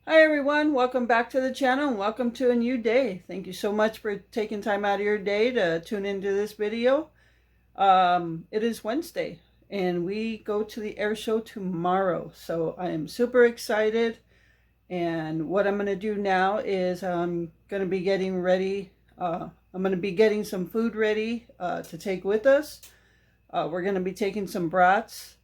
Hi everyone, welcome back to the channel and welcome to a new day. Thank you so much for taking time out of your day to tune into this video. It is Wednesday and we go to the air show tomorrow. So I am super excited, and what I'm going to do now is I'm going to be getting ready. I'm going to be getting some food ready to take with us. We're going to be taking some brats,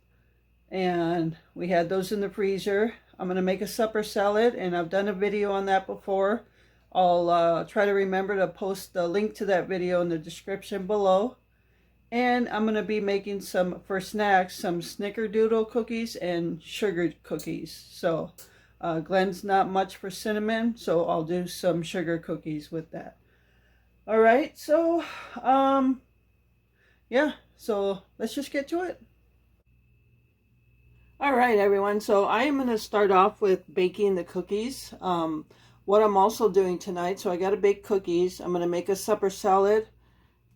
and we had those in the freezer. I'm going to make a supper salad, and I've done a video on that before. I'll try to remember to post the link to that video in the description below. And I'm going to be making some, for snacks, some Snickerdoodle cookies and sugar cookies. So Glenn's not much for cinnamon, so I'll do some sugar cookies with that. All right, so yeah, so let's just get to it. All right, everyone. So I am going to start off with baking the cookies. What I'm also doing tonight, so I got to bake cookies. I'm going to make a supper salad,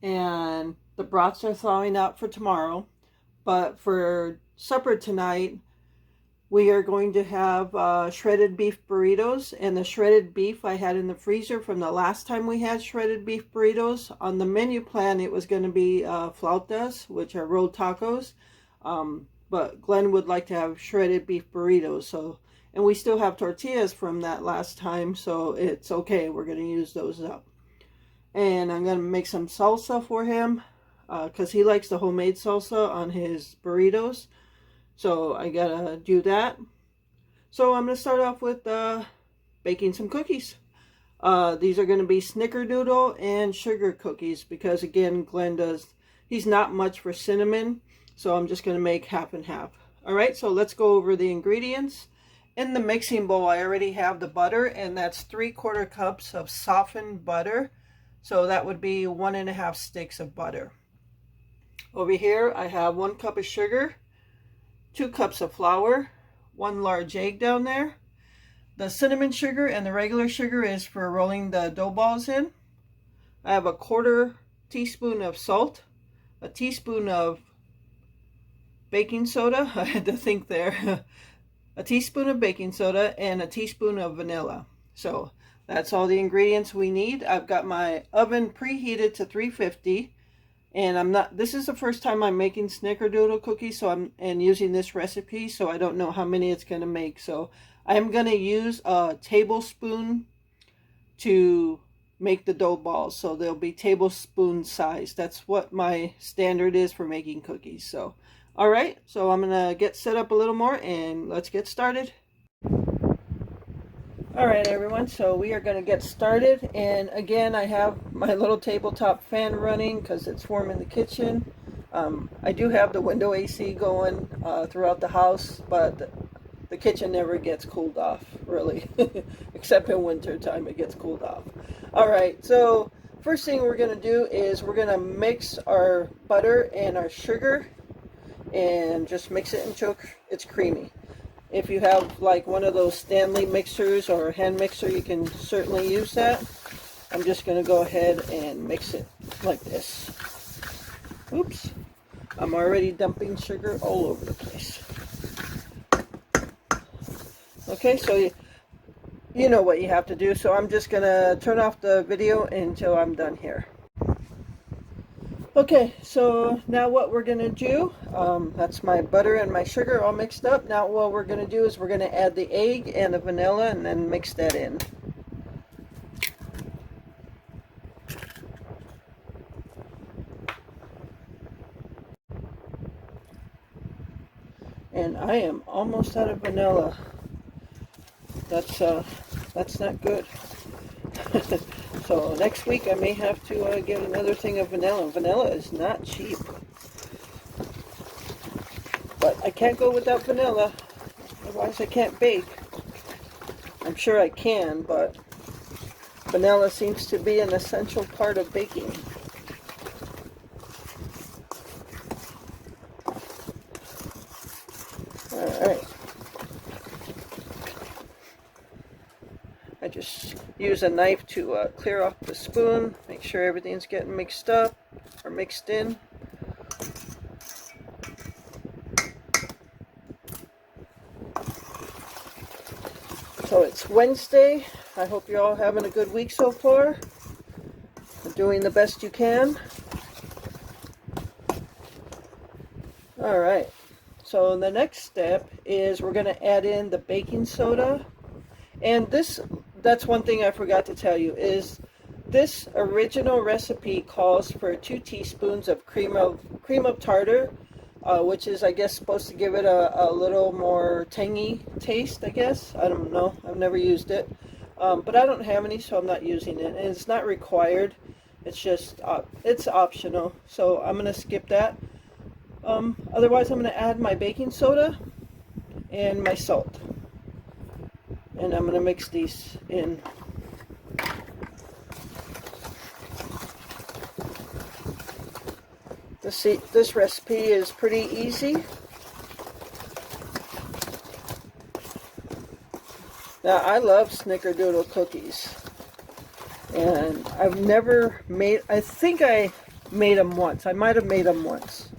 and the brats are thawing out for tomorrow. But for supper tonight, we are going to have shredded beef burritos. And the shredded beef I had in the freezer from the last time we had shredded beef burritos. On the menu plan, it was going to be flautas, which are rolled tacos. But Glenn would like to have shredded beef burritos. So, and we still have tortillas from that last time, so it's okay. We're going to use those up. And I'm going to make some salsa for him because he likes the homemade salsa on his burritos. So I got to do that. So I'm going to start off with baking some cookies. These are going to be Snickerdoodle and sugar cookies because, again, Glenn he's not much for cinnamon. So I'm just going to make half and half. All right, so let's go over the ingredients. In the mixing bowl, I already have the butter, and that's 3/4 cups of softened butter. So that would be 1.5 sticks of butter. Over here, I have 1 cup of sugar, 2 cups of flour, 1 large egg down there. The cinnamon sugar and the regular sugar is for rolling the dough balls in. I have a 1/4 teaspoon of salt, a teaspoon of baking soda. I had to think there. A teaspoon of baking soda and a teaspoon of vanilla. So that's all the ingredients we need. I've got my oven preheated to 350, and this is the first time I'm making Snickerdoodle cookies, so and using this recipe, so I don't know how many it's going to make. So I'm going to use a tablespoon to make the dough balls, so they'll be tablespoon size. That's what my standard is for making cookies. So all right, so I'm gonna get set up a little more and let's get started. All right, everyone, so we are gonna get started. And again, I have my little tabletop fan running because it's warm in the kitchen. I do have the window AC going throughout the house, but the kitchen never gets cooled off, really, except in winter time it gets cooled off. All right, so first thing we're gonna do is we're gonna mix our butter and our sugar and just mix it until it's creamy. If you have like one of those Stanley mixers or a hand mixer, you can certainly use that. I'm just going to go ahead and mix it like this. Oops, I'm already dumping sugar all over the place. Okay, so you know what you have to do, so I'm just going to turn off the video until I'm done here. Okay, so now what we're going to do, that's my butter and my sugar all mixed up. Now what we're going to do is we're going to add the egg and the vanilla and then mix that in. And I am almost out of vanilla. That's not good. So next week I may have to get another thing of vanilla. Vanilla is not cheap. But I can't go without vanilla, otherwise I can't bake. I'm sure I can, but vanilla seems to be an essential part of baking. Alright. I just use a knife to clear off the spoon, make sure everything's getting mixed up or mixed in. So it's Wednesday. I hope you're all having a good week so far. Doing the best you can. Alright, so the next step is we're going to add in the baking soda. And that's one thing I forgot to tell you, is this original recipe calls for 2 teaspoons of cream of tartar, which is, I guess, supposed to give it a little more tangy taste, I guess. I don't know. I've never used it. But I don't have any, so I'm not using it. And it's not required. It's just, it's optional. So I'm going to skip that. Otherwise, I'm going to add my baking soda and my salt. And I'm going to mix these in. This recipe is pretty easy. Now, I love Snickerdoodle cookies. And I've never made, I think I made them once. I might have made them once.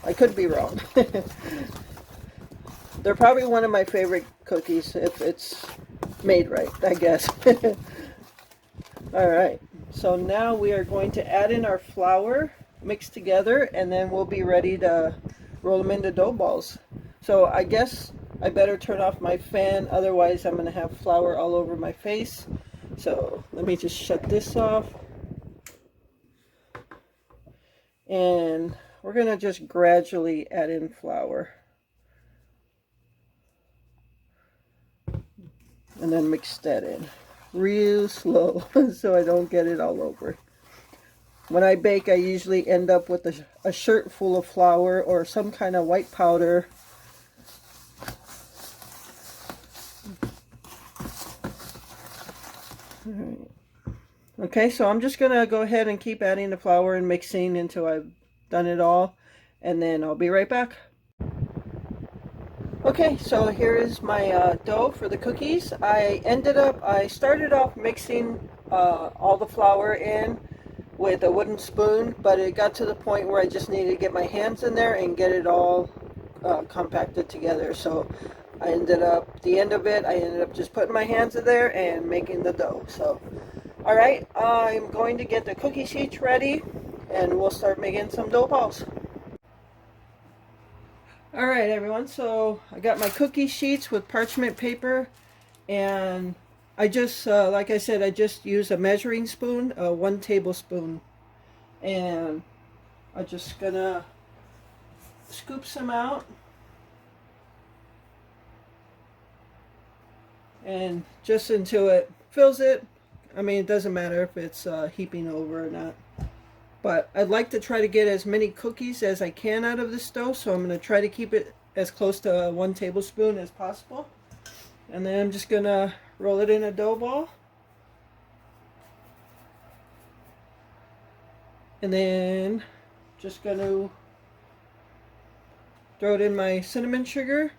I could be wrong. They're probably one of my favorite cookies if it's made right, I guess. Alright, so now we are going to add in our flour mixed together, and then we'll be ready to roll them into dough balls. So I guess I better turn off my fan, otherwise I'm going to have flour all over my face. So let me just shut this off. And we're going to just gradually add in flour. And then mix that in real slow so I don't get it all over. When I bake, I usually end up with a shirt full of flour or some kind of white powder. All right. Okay, so I'm just going to go ahead and keep adding the flour and mixing until I've done it all, and then I'll be right back. Okay, so here is my dough for the cookies. I started off mixing all the flour in with a wooden spoon, but it got to the point where I just needed to get my hands in there and get it all compacted together. So at the end of it, I ended up just putting my hands in there and making the dough. So, alright, I'm going to get the cookie sheets ready and we'll start making some dough balls. Alright everyone, so I got my cookie sheets with parchment paper, and I just, like I said, I just use a measuring spoon, 1 tablespoon, and I'm just gonna scoop some out, and just until it fills it. I mean, it doesn't matter if it's heaping over or not. But I'd like to try to get as many cookies as I can out of this dough, so I'm going to try to keep it as close to 1 tablespoon as possible. And then I'm just going to roll it in a dough ball. And then just going to throw it in my cinnamon sugar.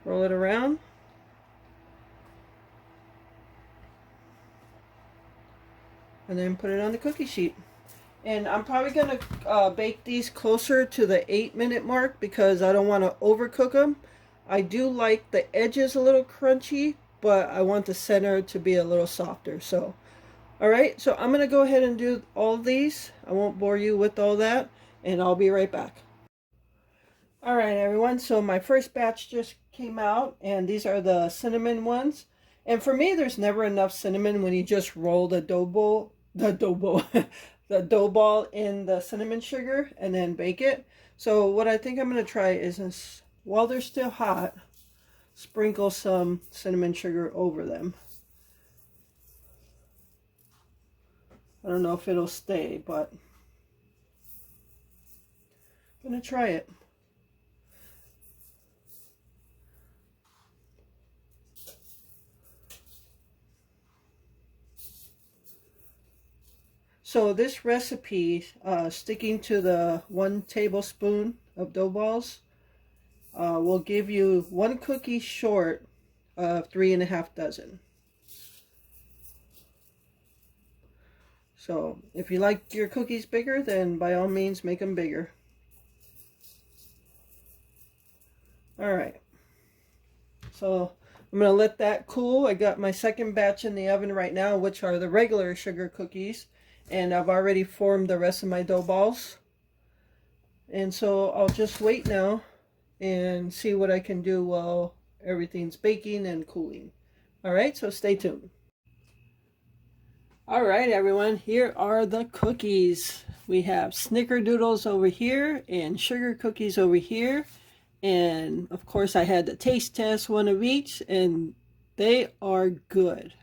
Roll it around. And then put it on the cookie sheet. And I'm probably going to bake these closer to the 8-minute mark because I don't want to overcook them. I do like the edges a little crunchy, but I want the center to be a little softer. So, alright, so I'm going to go ahead and do all of these. I won't bore you with all that, and I'll be right back. Alright everyone, so my first batch just came out, and these are the cinnamon ones. And for me, there's never enough cinnamon when you just roll the dough ball in the cinnamon sugar and then bake it. So what I think I'm going to try is, while they're still hot, sprinkle some cinnamon sugar over them. I don't know if it'll stay, but I'm going to try it. So this recipe, sticking to the 1 tablespoon of dough balls, will give you 1 cookie short of 3½ dozen. So if you like your cookies bigger, then by all means make them bigger. Alright, so I'm going to let that cool. I got my second batch in the oven right now, which are the regular sugar cookies. And I've already formed the rest of my dough balls. And so I'll just wait now and see what I can do while everything's baking and cooling. All right, so stay tuned. All right, everyone, here are the cookies. We have Snickerdoodles over here and sugar cookies over here. And of course, I had to taste test one of each, and they are good.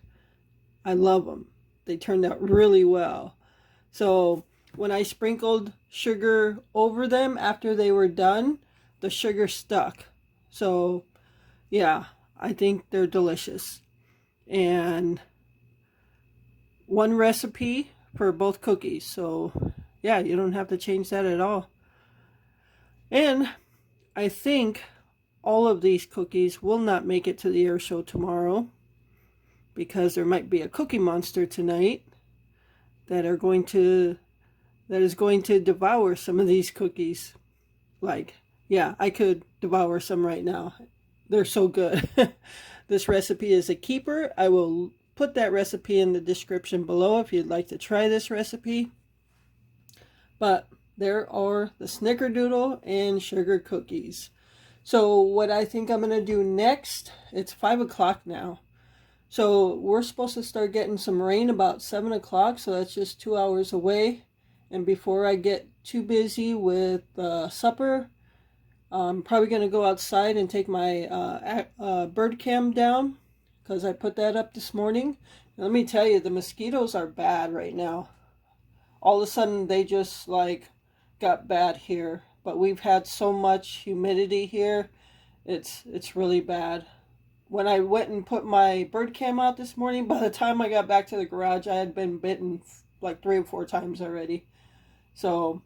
I love them. They turned out really well. So when I sprinkled sugar over them after they were done, the sugar stuck. So yeah, I think they're delicious. And one recipe for both cookies. So yeah, you don't have to change that at all. And I think all of these cookies will not make it to the air show tomorrow, because there might be a cookie monster tonight that is going to devour some of these cookies. Like, yeah, I could devour some right now. They're so good. This recipe is a keeper. I will put that recipe in the description below if you'd like to try this recipe. But there are the Snickerdoodle and sugar cookies. So what I think I'm going to do next, it's 5 o'clock now. So we're supposed to start getting some rain about 7 o'clock, so that's just 2 hours away. And before I get too busy with supper, I'm probably going to go outside and take my bird cam down, because I put that up this morning. And let me tell you, the mosquitoes are bad right now. All of a sudden, they just like got bad here. But we've had so much humidity here, it's really bad. When I went and put my bird cam out this morning, by the time I got back to the garage, I had been bitten like 3 or 4 times already. So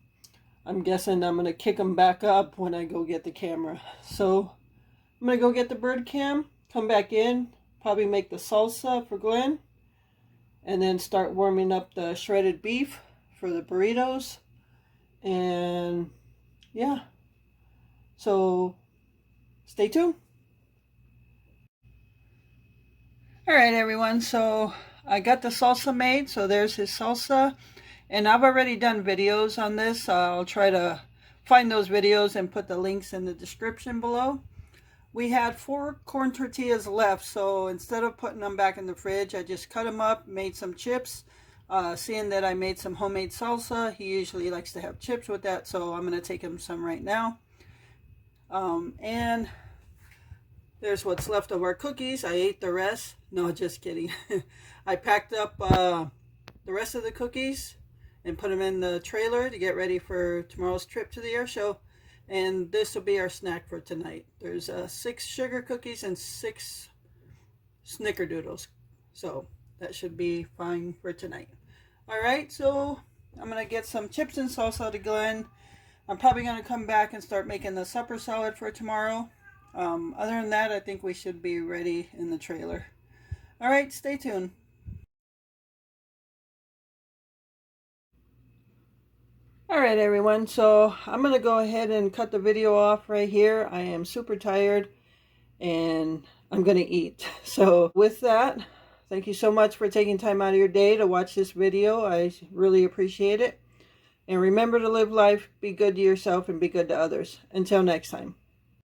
I'm guessing I'm going to kick them back up when I go get the camera. So I'm going to go get the bird cam, come back in, probably make the salsa for Glenn, and then start warming up the shredded beef for the burritos. And yeah, so stay tuned. All right, everyone, so I got the salsa made, so there's his salsa. And I've already done videos on this. I'll try to find those videos and put the links in the description below. We had 4 corn tortillas left, so instead of putting them back in the fridge, I just cut them up, made some chips. Seeing that I made some homemade salsa, he usually likes to have chips with that, so I'm going to take him some right now. And there's what's left of our cookies. I ate the rest. No, just kidding. I packed up the rest of the cookies and put them in the trailer to get ready for tomorrow's trip to the air show. And this will be our snack for tonight. There's 6 sugar cookies and 6 Snickerdoodles. So that should be fine for tonight. Alright, so I'm going to get some chips and salsa to Glenn. I'm probably going to come back and start making the supper salad for tomorrow. Other than that, I think we should be ready in the trailer. Alright, stay tuned. Alright, everyone, so I'm going to go ahead and cut the video off right here. I am super tired and I'm going to eat. So with that, thank you so much for taking time out of your day to watch this video. I really appreciate it. And remember to live life, be good to yourself, and be good to others. Until next time.